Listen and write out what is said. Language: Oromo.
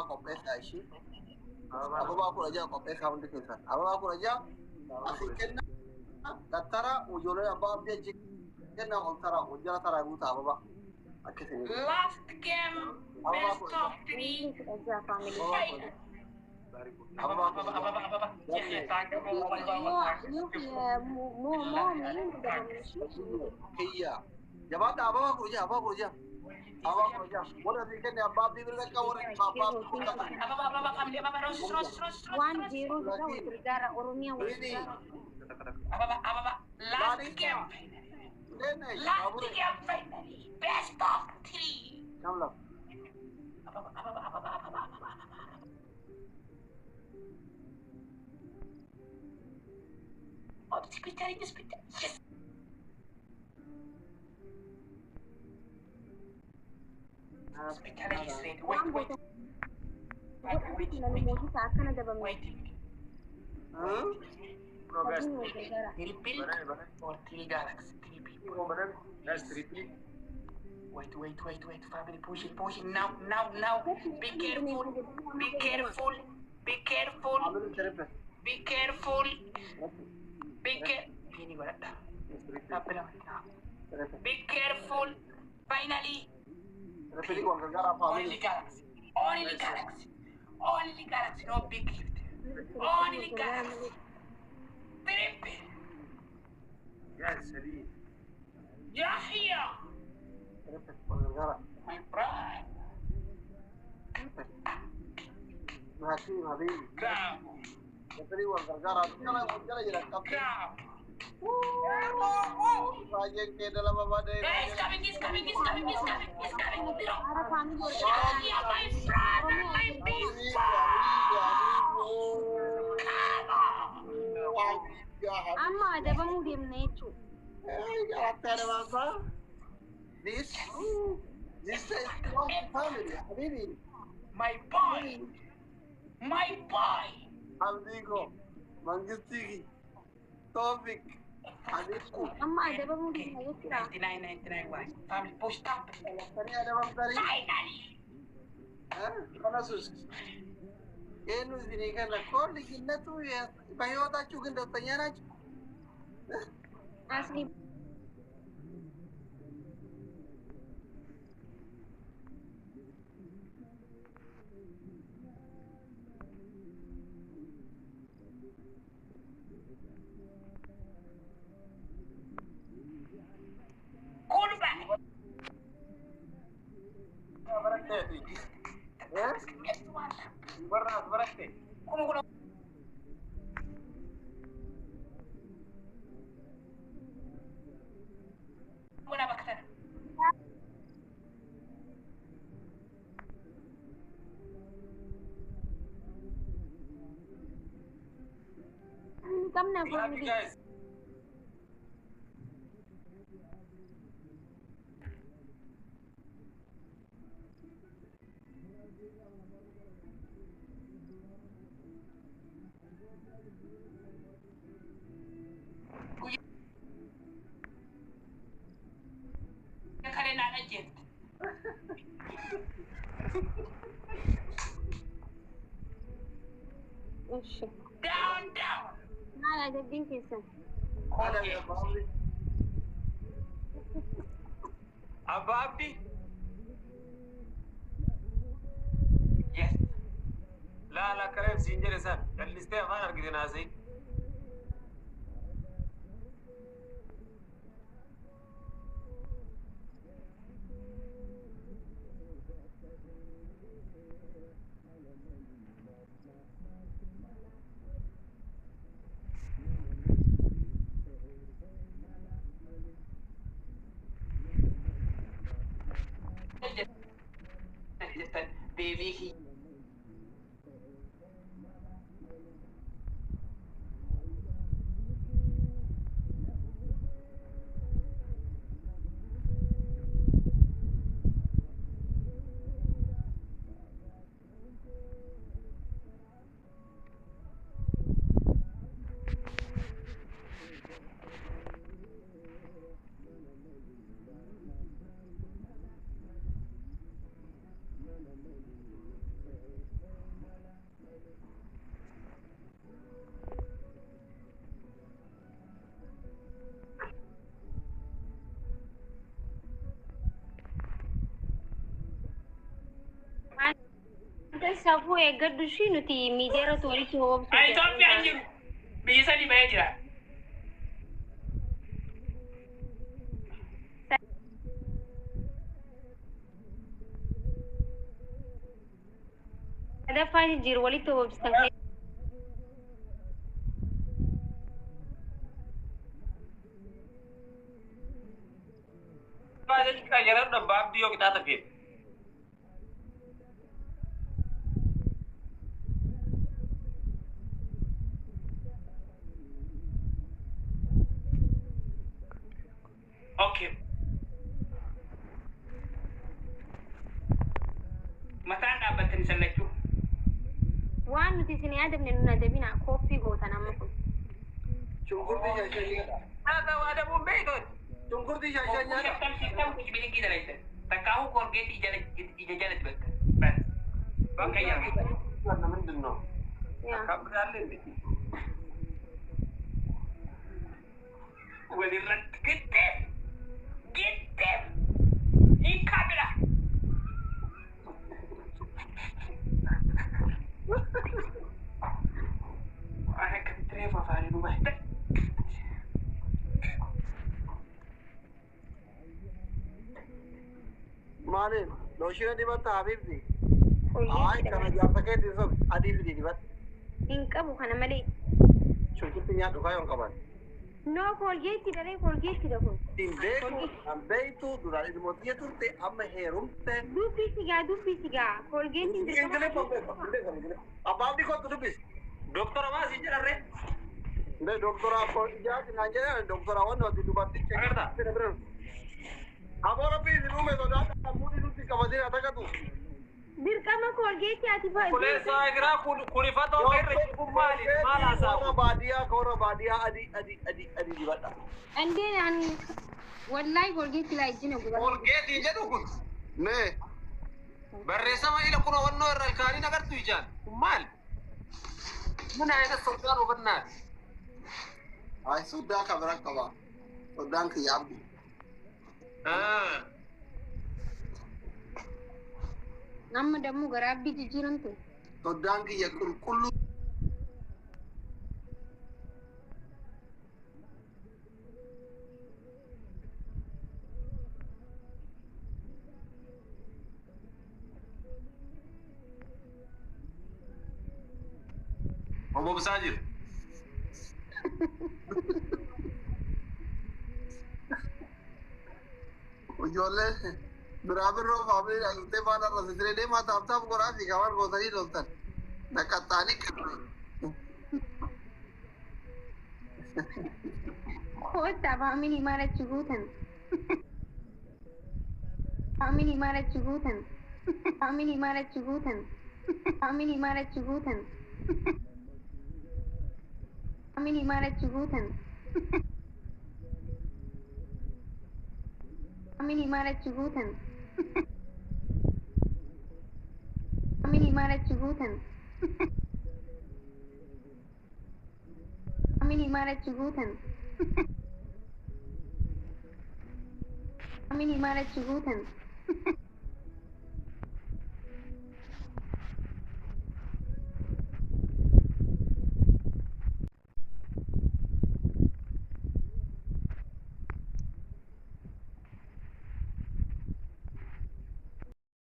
قبيسة شيء أبغى أقول أجا قبيسة عندك إنسان أبغى أقول أجا أخي كنا ترى وجوله أبغى بيجي كنا قل ترى وجوله ترى يبوت أبغى أكثر Last game, best of 3. هي جماعة أبغى أقول أجا أبغى أقول أجا ولا ذيك أنا أبغى بيبرك كورك Last game finally, best of 3. Oh, hospitality. Yes. Hospitality is ready. Wait. Progress. Triple or 3 galaxy? 3 people. That's triple. Wait. Family pushing. Now. Be careful. Be careful. Finally. Only galaxy. No big gift. Only galaxy. Triple. Yes, Salim. Yahya. My bride. Bravo. He's coming. He's coming. Yeah, my brother, my big Amma ada bang game necu. This is one family, Habibi. My boy. Aldigo, Mangistigi, Tovik, Habibi. Amma ada bang game necu. 99 why? Family pushed up. Finally. ಏನು ಈಗ ಕೊಡ್ಲಿಕ್ಕೆ ಇನ್ನೂ ಬಯೋದ ಚುಗಿಂದ ತಯ್ಯಾನ Asli. Quarterback. Berarti. Como buena bacteria. Come na Love you guys. Down. Nah, ada bingkis. Ababdi. Yes. لا كلام سينجر سان الليستة ما نرقد نازي Baby. safuu eeggadhu ishii nuti miidiyaarratti walitti hoobsu. Itoophiyaan jiru. Biyyi sadii bahee jira. Sadaffaan jiru walitti hoobsisan. Baada jika jalan udah babi yuk kita tepin. Oke. Mata anda batin selecu. Waan nuti isin yaadamne nun adabina koppii gootan amma kun. Shunkurtii shashaniidha. Ada ada bombe itu. Shunkurtii shashaniidha. Sistem kunci bilik kita itu. Takahu korget ijajah itu. Bas. Bangka ya. Karena mendeno. Yaa. Kamu beralih nih. Walirat gede. Gede. Ini kamera. Ada ketreva fare rumah. Maalin looshiina dibata habiibti. Koolgeetti Ay kana dabala. jaarsa keetti sun adii fidi dibat. Hin qabu kana malee. Shunkurtii nyaadhu kaayoon qaban. No koolgeetti daree koolgeetti da kun. Ittiin beeku kan beeytu duraan ilmootii turte amma heerumte. Dubbii sigaa koolgeetti Ingiliffaan abbaan dhikootu dubbis. Dokter apa sih jarre? Nde doktora ko ijaati naan jedhan doktora wanni wati dubarticha. Agarta? Aboora biisi dhume sodaadha muudii nutti qabatee atakatu. dirqama koolgeetti ati Kulee saagira kunifatoo irra kummaali maal haasawu? Koora baadiyyaa adii dibadha. Andeen ani wallahi koolgeetti laa ijjina gubata. Kolgeetii jedhu kun Nee barreeffama ila kuna wannoo irra ilkaaniin agartu ijaan kun maali? Mana ayina soddaan hubannaa? ay soddaa kabira qaba. Soddaan kiyya abdi. Amma dammu garaabbii jijjiiramtu. Soddaan kiyya qulqulluu. Obbo Bisaajir. Ijoollee biraa birroo faamilii dhaaltee faana irra sisiree deemaa taaptaaf goraa fi kaawwan gootanii loltan. Naqaxxaanii qabdi. Koota faamilii maal achi guutan? Faamilii maal achi guutan? Faamilii maal achi guutan? Faamilii maal achi guutan? Faamilii maal achi guutan? Faamilii maal achi guutan? Faamilii maal achi guutan? Faamilii maal achi guutan? Faamilii maal achi guutan?